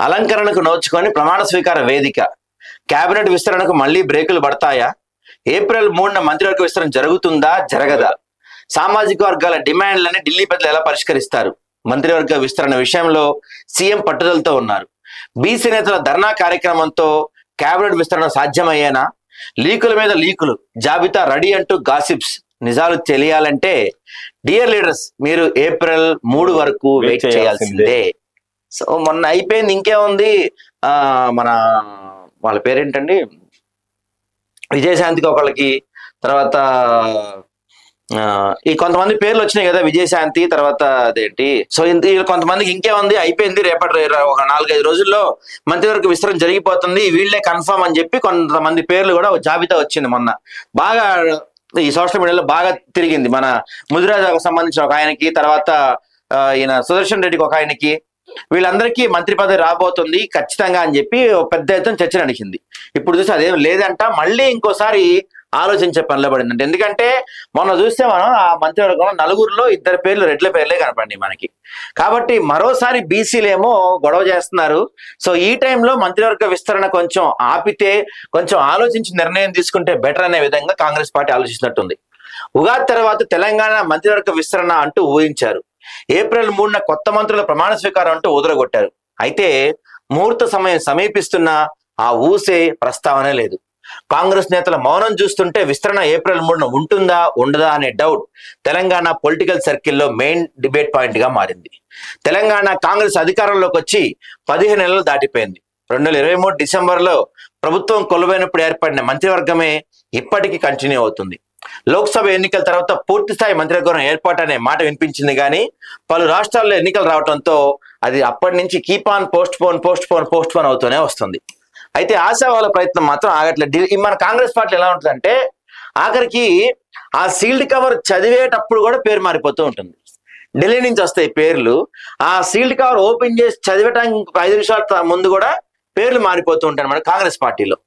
అలంకరణకు నోచుకొని ప్రమాణ స్వీకార వేదిక, కేబినెట్ విస్తరణకు మళ్లీ బ్రేకులు పడతాయా? ఏప్రిల్ 3న మంత్రివర్గ విస్తరణ జరుగుతుందా, జరగదా? సామాజిక వర్గాల డిమాండ్లని ఢిల్లీ పెద్దలు ఎలా పరిష్కరిస్తారు? మంత్రివర్గ విస్తరణ విషయంలో సీఎం పట్టుదలతో ఉన్నారు. బీసీ నేతల ధర్నా కార్యక్రమంతో కేబినెట్ విస్తరణ సాధ్యమయ్యేనా? లీకుల మీద లీకులు, జాబితా రెడీ అంటూ గాసిప్స్. నిజాలు తెలియాలంటే డియర్ లీడర్స్ మీరు ఏప్రిల్ 3 వరకు వెయిట్ చేయాల్సిందే. సో మొన్న అయిపోయింది, ఇంకేముంది. మన వాళ్ళ పేరేంటండి, విజయశాంతికి ఒకళ్ళకి, తర్వాత ఈ కొంతమంది పేర్లు వచ్చినాయి కదా, విజయశాంతి తర్వాత అదేంటి. సో కొంతమందికి ఇంకేముంది, అయిపోయింది, రేపటి ఒక 4-5 రోజుల్లో మంత్రివర్గ విస్తరణ జరిగిపోతుంది, వీళ్ళే కన్ఫర్మ్ అని చెప్పి కొంతమంది పేర్లు కూడా జాబితా వచ్చింది. మొన్న బాగా ఈ సోషల్ మీడియాలో బాగా తిరిగింది. మన ముదిరాజుకు సంబంధించిన ఒక ఆయనకి, తర్వాత ఈయన సుదర్శన్ రెడ్డికి ఒక ఆయనకి, వీళ్ళందరికీ మంత్రి పదవి రాబోతుంది ఖచ్చితంగా అని చెప్పి పెద్ద ఎత్తున చర్చ నడిచింది. ఇప్పుడు చూస్తే అదేం లేదంట, మళ్ళీ ఇంకోసారి ఆలోచించే పనిలో పడిందంటే. ఎందుకంటే మొన్న చూస్తే మనం ఆ మంత్రివర్గంలో 4గురిలో 2 పేర్లు రెడ్ల పేర్లే కనపడి మనకి. కాబట్టి మరోసారి బీసీలేమో గొడవ చేస్తున్నారు. సో ఈ టైంలో మంత్రివర్గ విస్తరణ కొంచెం ఆపితే, కొంచెం ఆలోచించి నిర్ణయం తీసుకుంటే బెటర్ అనే విధంగా కాంగ్రెస్ పార్టీ ఆలోచిస్తున్నట్టుంది. ఉగాది తర్వాత తెలంగాణ మంత్రివర్గ విస్తరణ అంటూ ఊహించారు. ఏప్రిల్ 3న కొత్త మంత్రుల ప్రమాణ స్వీకారం అంటూ ఊదరగొట్టారు. అయితే ముహూర్త సమయం సమీపిస్తున్నా ఆ ఊసే ప్రస్తావనే లేదు. కాంగ్రెస్ నేతల మౌనం చూస్తుంటే విస్తరణ ఏప్రిల్ 3న ఉంటుందా ఉండదా అనే డౌట్ తెలంగాణ పొలిటికల్ సర్కిల్లో మెయిన్ డిబేట్ పాయింట్ గా మారింది. తెలంగాణ కాంగ్రెస్ అధికారంలోకి వచ్చి 15 నెలలు దాటిపోయింది. 2023 డిసెంబర్లో ప్రభుత్వం కొలువైనప్పుడు ఏర్పడిన మంత్రివర్గమే ఇప్పటికీ కంటిన్యూ అవుతుంది. లోక్సభ ఎన్నికల తర్వాత పూర్తి స్థాయి మంత్రివర్గం ఏర్పాటు అనే మాట వినిపించింది, కానీ పలు రాష్ట్రాల్లో ఎన్నికలు రావడంతో అది అప్పటి నుంచి కీప్ ఆన్ పోస్ట్ పోన్ అవుతూనే వస్తుంది. అయితే ఆశావాల ప్రయత్నం మాత్రం ఆగట్లేదు. మన కాంగ్రెస్ పార్టీ ఎలా ఉంటుందంటే, ఆఖరికి ఆ సీల్డ్ కవర్ చదివేటప్పుడు కూడా పేరు మారిపోతూ ఉంటుంది. ఢిల్లీ నుంచి వస్తాయి పేర్లు, ఆ సీల్డ్ కవర్ ఓపెన్ చేసి చదివటానికి 5 నిమిషాల ముందు కూడా పేర్లు మారిపోతూ ఉంటాయి మన కాంగ్రెస్ పార్టీలో.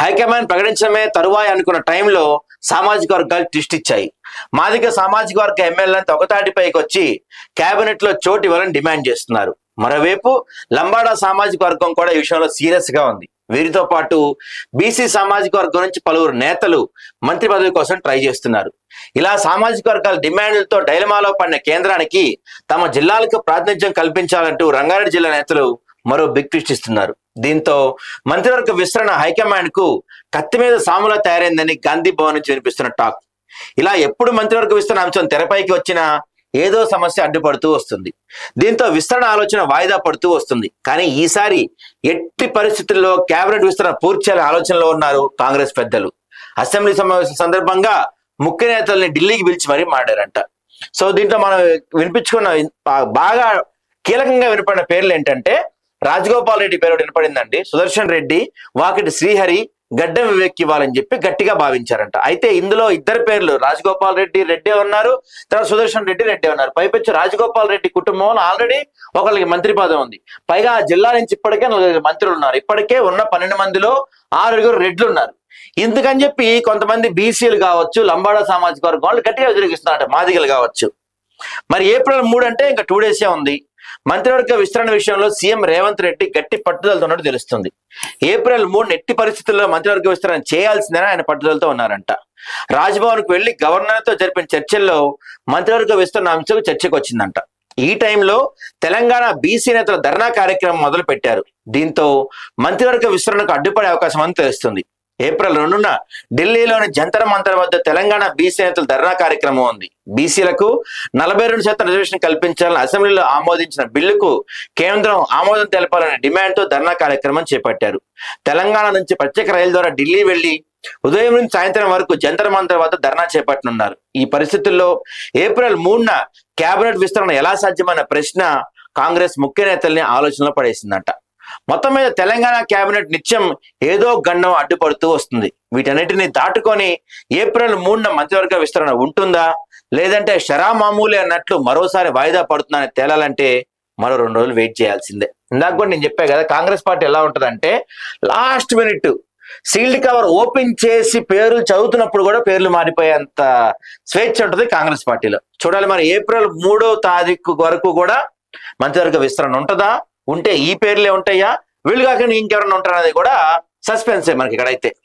హైకమాండ్ ప్రకటించడమే తరువాయి అనుకున్న టైంలో సామాజిక వర్గాలు ట్విస్ట్ ఇచ్చాయి. మాదిగ సామాజిక వర్గ ఎమ్మెల్యేలంతా ఒకతాటిపైకి వచ్చి కేబినెట్ లో చోటు ఇవ్వాలని డిమాండ్ చేస్తున్నారు. మరోవైపు లంబాడా సామాజిక వర్గం కూడా ఈ విషయంలో సీరియస్ గా ఉంది. వీరితో పాటు బీసీ సామాజిక వర్గం నుంచి పలువురు నేతలు మంత్రి పదవి కోసం ట్రై చేస్తున్నారు. ఇలా సామాజిక వర్గాల డిమాండ్లతో డైలమాలో పడిన కేంద్రానికి తమ జిల్లాలకు ప్రాతినిధ్యం కల్పించాలంటూ రంగారెడ్డి జిల్లా నేతలు మరో బిగ్ ట్విస్ట్ ఇస్తున్నారు. దీంతో మంత్రివర్గ విస్తరణ హైకమాండ్ కు కత్తి మీద సాములా తయారైందని గాంధీ భవన్ నుంచి వినిపిస్తున్న టాక్. ఇలా ఎప్పుడు మంత్రివర్గ విస్తరణ అంశం తెరపైకి వచ్చినా ఏదో సమస్య అడ్డుపడుతూ వస్తుంది. దీంతో విస్తరణ ఆలోచన వాయిదా పడుతూ వస్తుంది. కానీ ఈసారి ఎట్టి పరిస్థితుల్లో కేబినెట్ విస్తరణ పూర్తి చేయాలని ఆలోచనలో ఉన్నారు కాంగ్రెస్ పెద్దలు. అసెంబ్లీ సమావేశం సందర్భంగా ముఖ్య నేతల్ని ఢిల్లీకి పిలిచి మరీ మాట్లాడారంట. సో దీంట్లో మనం వినిపించుకున్న బాగా కీలకంగా వినపడిన పేర్లు ఏంటంటే, రాజగోపాల్ రెడ్డి పేరు వినపడిందండి, సుదర్శన్ రెడ్డి, వాకిటి శ్రీహరి, గడ్డం వివేక్ ఇవ్వాలని చెప్పి గట్టిగా భావించారంట. అయితే ఇందులో 2 పేర్లు, రాజగోపాల్ రెడ్డి రెడ్డి ఉన్నారు, తర్వాత సుదర్శన్ రెడ్డి రెడ్డి ఉన్నారు. పైపెచ్చు రాజగోపాల్ రెడ్డి కుటుంబంలో ఆల్రెడీ ఒకరికి మంత్రి పదవి ఉంది. పైగా ఆ జిల్లా నుంచి ఇప్పటికే 4 మంత్రులు ఉన్నారు. ఇప్పటికే ఉన్న 12 మందిలో 6 రెడ్లు ఉన్నారు. ఎందుకని చెప్పి కొంతమంది బీసీలు కావచ్చు, లంబాడా సామాజిక వర్గం వాళ్ళు గట్టిగా వ్యతిరేకిస్తున్నారట, మాదిగలు కావచ్చు. మరి ఏప్రిల్ 3 అంటే ఇంకా 2 డేసే ఉంది. మంత్రివర్గ విస్తరణ విషయంలో సీఎం రేవంత్ రెడ్డి గట్టి పట్టుదలతో ఉన్నట్టు తెలుస్తుంది. ఏప్రిల్ 3 ఎట్టి పరిస్థితుల్లో మంత్రివర్గ విస్తరణ చేయాల్సిందని ఆయన పట్టుదలతో ఉన్నారంట. రాజ్భవన్ కు వెళ్లి గవర్నర్తో జరిపిన చర్చల్లో మంత్రివర్గ విస్తరణ అంశం చర్చకు వచ్చిందంట. ఈ టైంలో తెలంగాణ బీసీ నేతల ధర్నా కార్యక్రమం మొదలు పెట్టారు. దీంతో మంత్రివర్గ విస్తరణకు అడ్డుపడే అవకాశం అని తెలుస్తుంది. ఏప్రిల్ 2న ఢిల్లీలోని జంతర్ మంతర్ వద్ద తెలంగాణ బీసీ నేతల ధర్నా కార్యక్రమం ఉంది. బీసీలకు 42% రిజర్వేషన్ కల్పించాలని అసెంబ్లీలో ఆమోదించిన బిల్లుకు కేంద్రం ఆమోదం తెలపాలనే డిమాండ్తో ధర్నా కార్యక్రమం చేపట్టారు. తెలంగాణ నుంచి ప్రత్యేక రైలు ద్వారా ఢిల్లీ వెళ్లి ఉదయం నుంచి సాయంత్రం వరకు జంతర్ మంతర్ వద్ద ధర్నా చేపట్టనున్నారు. ఈ పరిస్థితుల్లో ఏప్రిల్ 3న కేబినెట్ విస్తరణ ఎలా సాధ్యమైన ప్రశ్న కాంగ్రెస్ ముఖ్య నేతల్ని ఆలోచనలో పడేసిందంట. మొత్తం మీద తెలంగాణ కేబినెట్ నిత్యం ఏదో గండం అడ్డుపడుతూ వస్తుంది. వీటన్నిటిని దాటుకొని ఏప్రిల్ 3న మంత్రివర్గ విస్తరణ ఉంటుందా, లేదంటే షరా మామూలే అన్నట్లు మరోసారి వాయిదా పడుతుందని తేలాలంటే మరో 2 రోజులు వెయిట్ చేయాల్సిందే. ఇందాక కూడా నేను చెప్పా కదా, కాంగ్రెస్ పార్టీ ఎలా ఉంటుందంటే last minute sealed cover open చేసి పేర్లు చదువుతున్నప్పుడు కూడా పేర్లు మారిపోయేంత స్వేచ్ఛ ఉంటుంది కాంగ్రెస్ పార్టీలో. చూడాలి మరి ఏప్రిల్ 3వ తారీఖు వరకు కూడా మంత్రివర్గ విస్తరణ ఉంటుందా, ఉంటే ఈ పేర్లే ఉంటాయా, వీళ్ళు కాకుండా ఇంకెవరైనా ఉంటారనేది కూడా సస్పెన్సే మనకి ఇక్కడైతే.